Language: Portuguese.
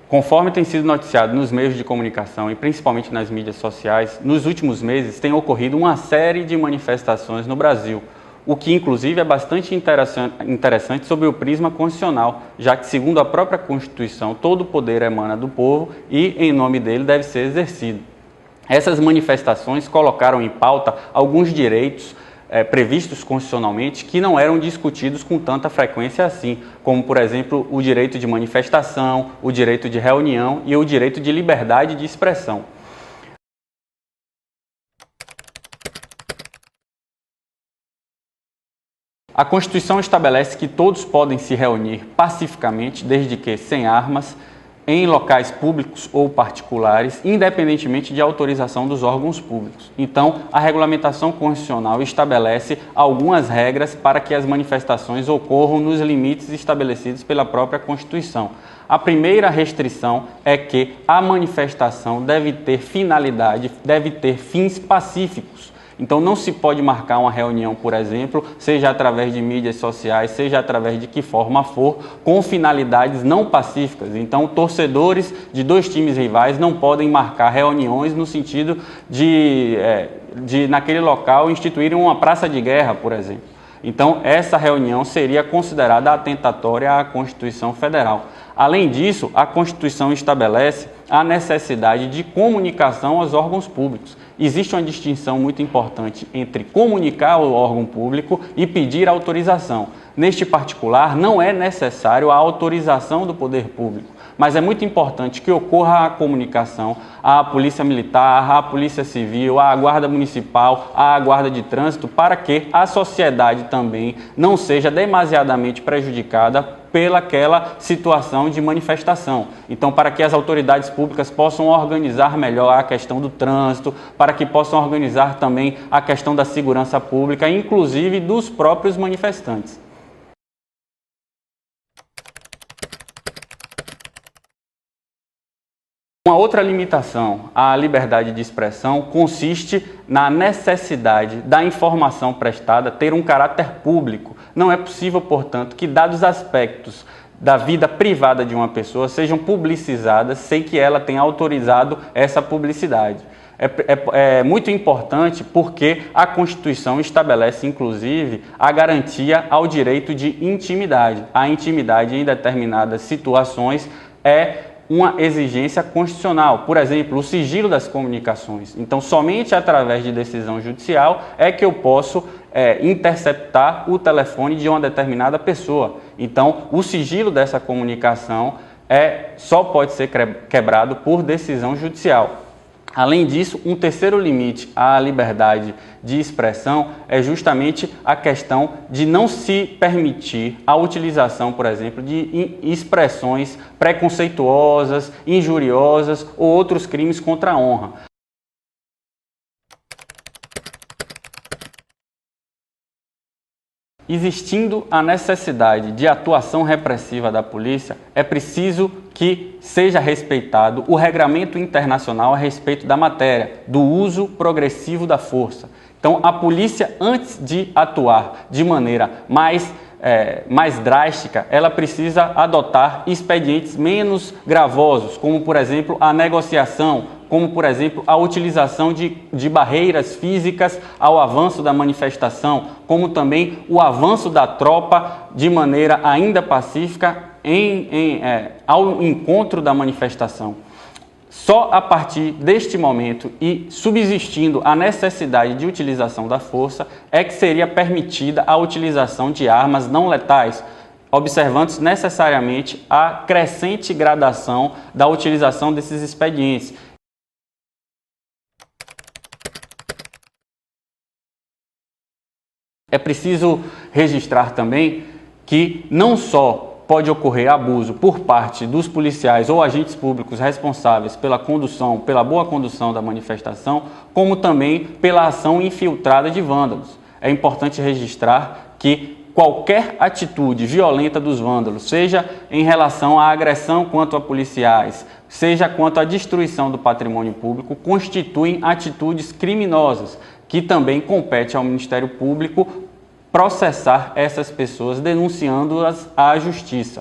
Conforme tem sido noticiado nos meios de comunicação e principalmente nas mídias sociais, nos últimos meses tem ocorrido uma série de manifestações no Brasil, o que inclusive é bastante interessante sob o prisma constitucional, já que, segundo a própria Constituição, todo o poder emana do povo e, em nome dele, deve ser exercido. Essas manifestações colocaram em pauta alguns direitos previstos constitucionalmente que não eram discutidos com tanta frequência assim, como, por exemplo, o direito de manifestação, o direito de reunião e o direito de liberdade de expressão. A Constituição estabelece que todos podem se reunir pacificamente, desde que sem armas, em locais públicos ou particulares, independentemente de autorização dos órgãos públicos. Então, a regulamentação constitucional estabelece algumas regras para que as manifestações ocorram nos limites estabelecidos pela própria Constituição. A primeira restrição é que a manifestação deve ter finalidade, deve ter fins pacíficos. Então não se pode marcar uma reunião, por exemplo, seja através de mídias sociais, seja através de que forma for, com finalidades não pacíficas. Então torcedores de dois times rivais não podem marcar reuniões no sentido de naquele local instituírem uma praça de guerra, por exemplo. Então essa reunião seria considerada atentatória à Constituição Federal. Além disso, a Constituição estabelece a necessidade de comunicação aos órgãos públicos. Existe uma distinção muito importante entre comunicar ao órgão público e pedir autorização. Neste particular, não é necessário a autorização do poder público, mas é muito importante que ocorra a comunicação à Polícia Militar, à Polícia Civil, à Guarda Municipal, à Guarda de Trânsito, para que a sociedade também não seja demasiadamente prejudicada pelaquela situação de manifestação. Então, para que as autoridades públicas possam organizar melhor a questão do trânsito, para que possam organizar também a questão da segurança pública, inclusive dos próprios manifestantes. Uma outra limitação à liberdade de expressão consiste na necessidade da informação prestada ter um caráter público. Não é possível, portanto, que dados aspectos da vida privada de uma pessoa sejam publicizadas sem que ela tenha autorizado essa publicidade. É muito importante porque a Constituição estabelece, inclusive, a garantia ao direito de intimidade. A intimidade, em determinadas situações, é uma exigência constitucional, por exemplo, o sigilo das comunicações. Então, somente através de decisão judicial é que eu posso interceptar o telefone de uma determinada pessoa. Então, o sigilo dessa comunicação só pode ser quebrado por decisão judicial. Além disso, um terceiro limite à liberdade de expressão é justamente a questão de não se permitir a utilização, por exemplo, de expressões preconceituosas, injuriosas ou outros crimes contra a honra. Existindo a necessidade de atuação repressiva da polícia, é preciso que seja respeitado o regramento internacional a respeito da matéria, do uso progressivo da força. Então, a polícia, antes de atuar de maneira mais drástica, ela precisa adotar expedientes menos gravosos, como, por exemplo, a negociação, como, por exemplo, a utilização de barreiras físicas ao avanço da manifestação, como também o avanço da tropa de maneira ainda pacífica ao encontro da manifestação. Só a partir deste momento e subsistindo a necessidade de utilização da força é que seria permitida a utilização de armas não letais, observando necessariamente a crescente gradação da utilização desses expedientes. É preciso registrar também que não só pode ocorrer abuso por parte dos policiais ou agentes públicos responsáveis pela boa condução da manifestação, como também pela ação infiltrada de vândalos. É importante registrar que qualquer atitude violenta dos vândalos, seja em relação à agressão quanto a policiais, seja quanto à destruição do patrimônio público, constituem atitudes criminosas, que também compete ao Ministério Público processar essas pessoas, denunciando-as à justiça.